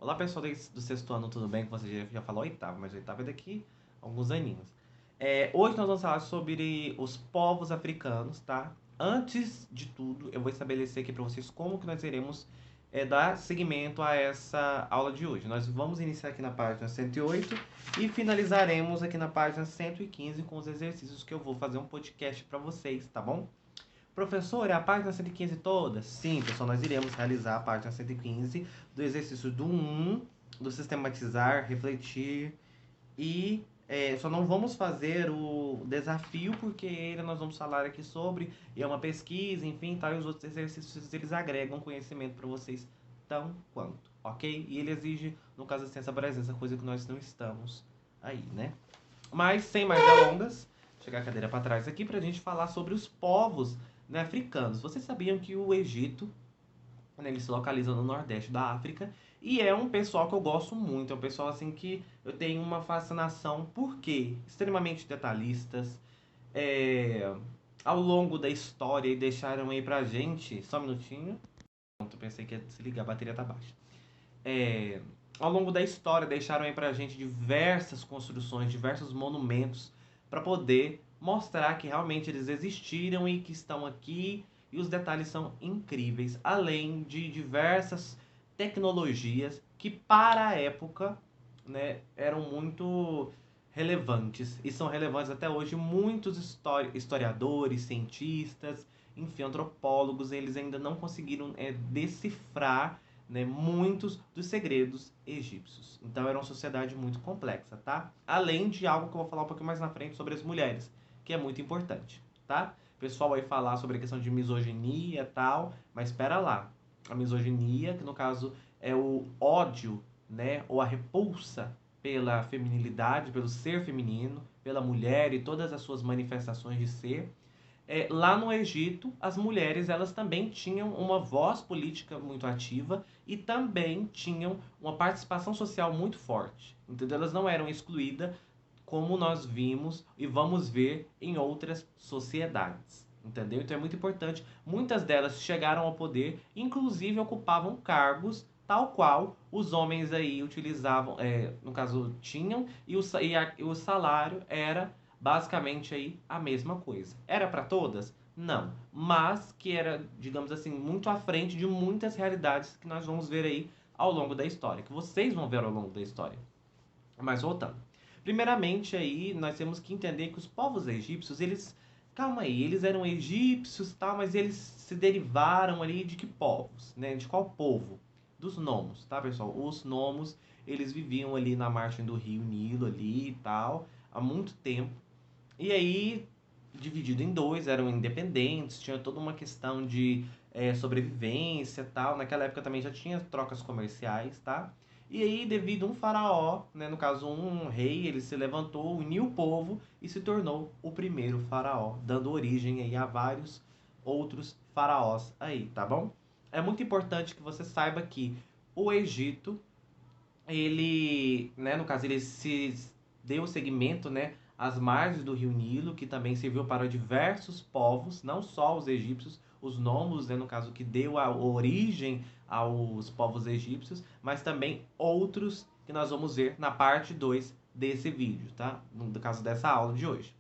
Olá pessoal do sexto ano, tudo bem? Que você já falou oitavo, mas oitavo é daqui a alguns aninhos. Hoje nós vamos falar sobre os povos africanos, tá? Antes de tudo, eu vou estabelecer aqui para vocês como que nós iremos dar seguimento a essa aula de hoje. Nós vamos iniciar aqui na página 108 e finalizaremos aqui na página 115 com os exercícios que eu vou fazer um podcast para vocês, tá bom? Professor, é a página 115 toda? Sim, pessoal, nós iremos realizar a página 115 do exercício do 1, do sistematizar, refletir e só não vamos fazer o desafio porque ele nós vamos falar aqui sobre, e é uma pesquisa, enfim, tal, e os outros exercícios eles agregam conhecimento para vocês tão quanto, ok? E ele exige, no caso assim, essa presença, coisa que nós não estamos aí, né? Mas, sem mais delongas, chegar a cadeira para trás aqui para a gente falar sobre os povos, né, africanos. Vocês sabiam que o Egito, né, ele se localiza no nordeste da África e é um pessoal que eu gosto muito. É um pessoal assim que eu tenho uma fascinação, porque extremamente detalhistas. é, Ao longo da história e deixaram aí pra gente. Só um minutinho. Pronto, pensei que ia desligar, a bateria tá baixa. É, Ao longo da história deixaram aí pra gente diversas construções, diversos monumentos para poder mostrar que realmente eles existiram e que estão aqui, e os detalhes são incríveis, além de diversas tecnologias que para a época, né, eram muito relevantes e são relevantes até hoje. Muitos historiadores, cientistas, enfim, antropólogos, eles ainda não conseguiram decifrar, né, muitos dos segredos egípcios. Então era uma sociedade muito complexa, tá? Além de algo que eu vou falar um pouquinho mais na frente sobre as mulheres, que é muito importante, tá? O pessoal vai falar sobre a questão de misoginia e tal, mas espera lá. A misoginia, que no caso é o ódio, né, ou a repulsa pela feminilidade, pelo ser feminino, pela mulher e todas as suas manifestações de ser. Lá no Egito, as mulheres elas também tinham uma voz política muito ativa e também tinham uma participação social muito forte. Entendeu? Elas não eram excluídas como nós vimos e vamos ver em outras sociedades. Entendeu? Então é muito importante. Muitas delas chegaram ao poder, inclusive ocupavam cargos tal qual os homens aí utilizavam, no caso tinham, e o salário era basicamente aí a mesma coisa. Era para todas? Não, mas que era, digamos assim, muito à frente de muitas realidades que nós vamos ver aí ao longo da história, que vocês vão ver ao longo da história. Mas voltando. Primeiramente aí, nós temos que entender que os povos egípcios, eles, calma aí, eles eram egípcios, tal, mas eles se derivaram ali de que povos, né? De qual povo? Dos nomos, tá, pessoal? Os nomos, eles viviam ali na margem do rio Nilo ali e tal, há muito tempo. E aí, dividido em dois, eram independentes, tinha toda uma questão de sobrevivência e tal. Naquela época também já tinha trocas comerciais, tá? E aí, devido a um faraó, né, no caso um rei, ele se levantou, uniu o povo e se tornou o primeiro faraó, dando origem aí a vários outros faraós aí, tá bom? É muito importante que você saiba que o Egito, ele, né, no caso, ele se deu seguimento, né, às margens do rio Nilo, que também serviu para diversos povos, não só os egípcios, os nomos, né, no caso, que deu a origem aos povos egípcios, mas também outros que nós vamos ver na parte 2 desse vídeo, tá? No caso dessa aula de hoje.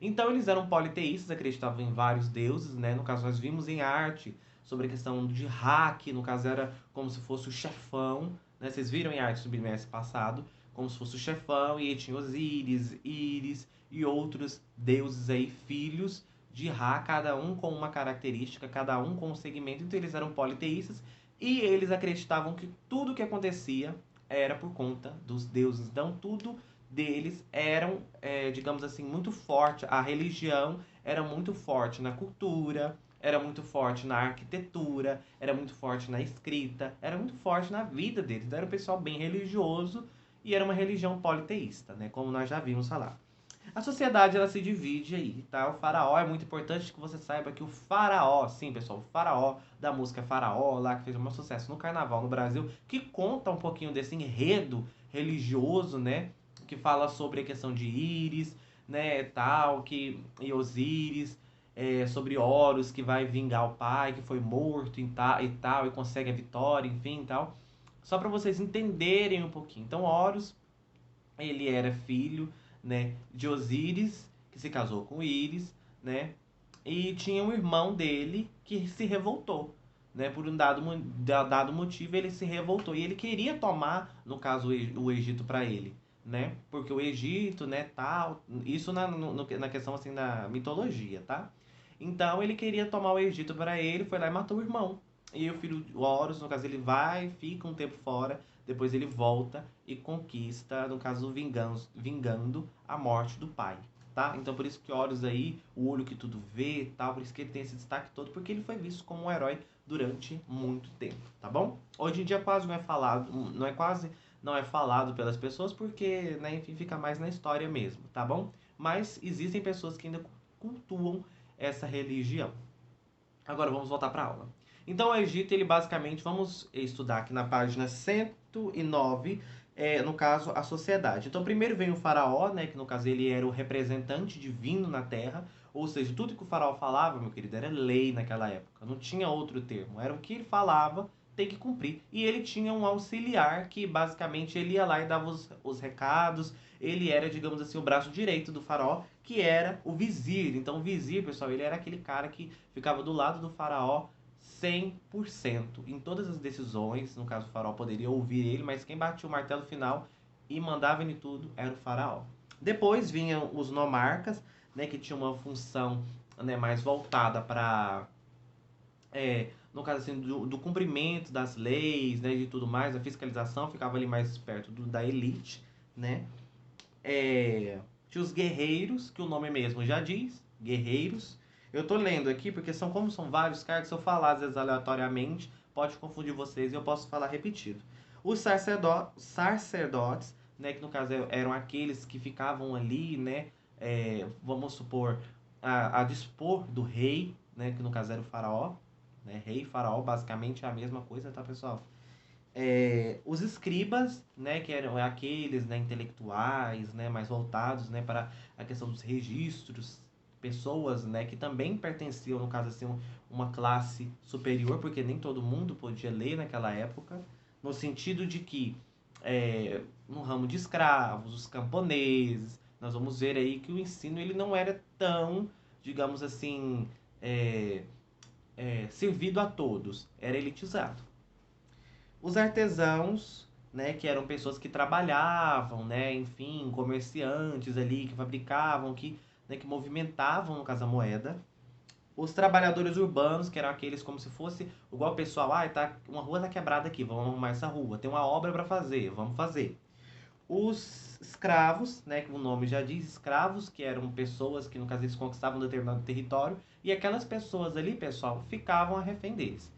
Então eles eram politeístas, acreditavam em vários deuses, né? No caso nós vimos em arte sobre a questão de Ra, que no caso era como se fosse o chefão, né? Vocês viram em arte do bimestre passado, como se fosse o chefão, e aí tinha Osíris, Íris e outros deuses aí, filhos de Ra, cada um com uma característica, cada um com um segmento. Então eles eram politeístas e eles acreditavam que tudo que acontecia era por conta dos deuses. Então tudo deles eram, digamos assim, muito forte. A religião era muito forte na cultura, era muito forte na arquitetura, era muito forte na escrita, era muito forte na vida deles. Era um pessoal bem religioso e era uma religião politeísta, né? Como nós já vimos falar. A sociedade ela se divide aí, tá? O faraó é muito importante que você saiba que o faraó, sim, pessoal, o faraó da música Faraó, lá que fez um sucesso no carnaval no Brasil, que conta um pouquinho desse enredo religioso, né? Que fala sobre a questão de Íris, né, tal, que e Osíris, sobre Horus que vai vingar o pai que foi morto e tal, e consegue a vitória, enfim, tal. Só para vocês entenderem um pouquinho. Então, Horus, ele era filho, né, de Osíris, que se casou com Íris, né? E tinha um irmão dele que se revoltou, né? Por um dado motivo, ele se revoltou. E ele queria tomar, no caso, o Egito para ele, né? Porque o Egito, né, tal... Isso na questão, assim, da mitologia, tá? Então, ele queria tomar o Egito para ele, foi lá e matou o irmão. E o filho, o Horus, no caso, ele vai, fica um tempo fora, depois ele volta e conquista, no caso, vingando a morte do pai, tá? Então por isso que Horus aí, o olho que tudo vê, tal, por isso que ele tem esse destaque todo, porque ele foi visto como um herói durante muito tempo, tá bom? Hoje em dia quase não é falado, não é falado pelas pessoas porque, né, enfim, fica mais na história mesmo, tá bom? Mas existem pessoas que ainda cultuam essa religião. Agora vamos voltar para a aula. Então, o Egito, ele basicamente, vamos estudar aqui na página 109, no caso, a sociedade. Então, primeiro vem o faraó, né, que no caso ele era o representante divino na Terra, ou seja, tudo que o faraó falava, meu querido, era lei naquela época, não tinha outro termo, era o que ele falava, tem que cumprir. E ele tinha um auxiliar que basicamente ele ia lá e dava os recados, ele era, digamos assim, o braço direito do faraó, que era o vizir. Então, o vizir, pessoal, ele era aquele cara que ficava do lado do faraó 100% em todas as decisões. No caso, o faraó poderia ouvir ele, mas quem batia o martelo final e mandava em tudo era o faraó. Depois vinham os nomarcas, né, que tinham uma função, né, mais voltada para, no caso assim, do cumprimento das leis, né, de tudo mais, a fiscalização ficava ali mais perto da elite, né? Tinha os guerreiros, que o nome mesmo já diz, guerreiros. Eu tô lendo aqui porque como são vários cargos, se eu falar às vezes aleatoriamente, pode confundir vocês e eu posso falar repetido. Os sacerdotes, né, que no caso eram aqueles que ficavam ali, né, vamos supor, a dispor do rei, né, que no caso era o faraó, né, rei e faraó basicamente é a mesma coisa, tá, pessoal? Os escribas, né, que eram aqueles, né, intelectuais, né, mais voltados, né, para a questão dos registros, pessoas, né, que também pertenciam, no caso assim, uma classe superior, porque nem todo mundo podia ler naquela época, no sentido de que no ramo de escravos, os camponeses, nós vamos ver aí que o ensino ele não era tão, digamos assim, servido a todos, era elitizado. Os artesãos, né, que eram pessoas que trabalhavam, né, enfim, comerciantes ali, que fabricavam, né, que movimentavam, no caso, a moeda. Os trabalhadores urbanos, que eram aqueles como se fosse, igual o pessoal, tá, uma rua tá quebrada aqui, vamos arrumar essa rua. Tem uma obra para fazer, vamos fazer. Os escravos, né, que o nome já diz, escravos, que eram pessoas que, no caso, eles conquistavam um determinado território, e aquelas pessoas ali, pessoal, ficavam a refém deles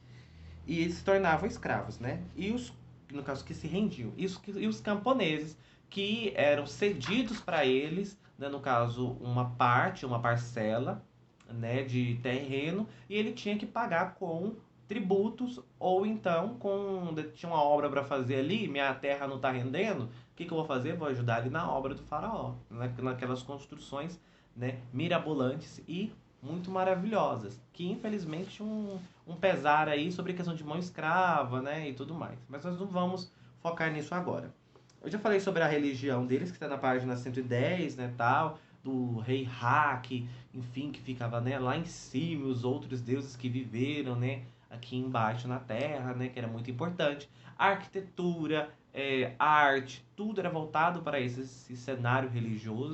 e eles se tornavam escravos, né? E os, no caso, que se rendiam. E os camponeses, que eram cedidos para eles, né, no caso, uma parte, uma parcela, né, de terreno, e ele tinha que pagar com tributos, ou então, tinha uma obra para fazer ali, minha terra não está rendendo, o que, que eu vou fazer? Vou ajudar ali na obra do faraó, naquelas construções, né, mirabolantes e muito maravilhosas, que infelizmente um pesar aí sobre a questão de mão escrava, né, e tudo mais. Mas nós não vamos focar nisso agora. Eu já falei sobre a religião deles, que está na página 110, né, tal, do rei Haki, enfim, que ficava, né, lá em cima, os outros deuses que viveram, né, aqui embaixo na Terra, né, que era muito importante. A arquitetura, arte, tudo era voltado para esse cenário religioso.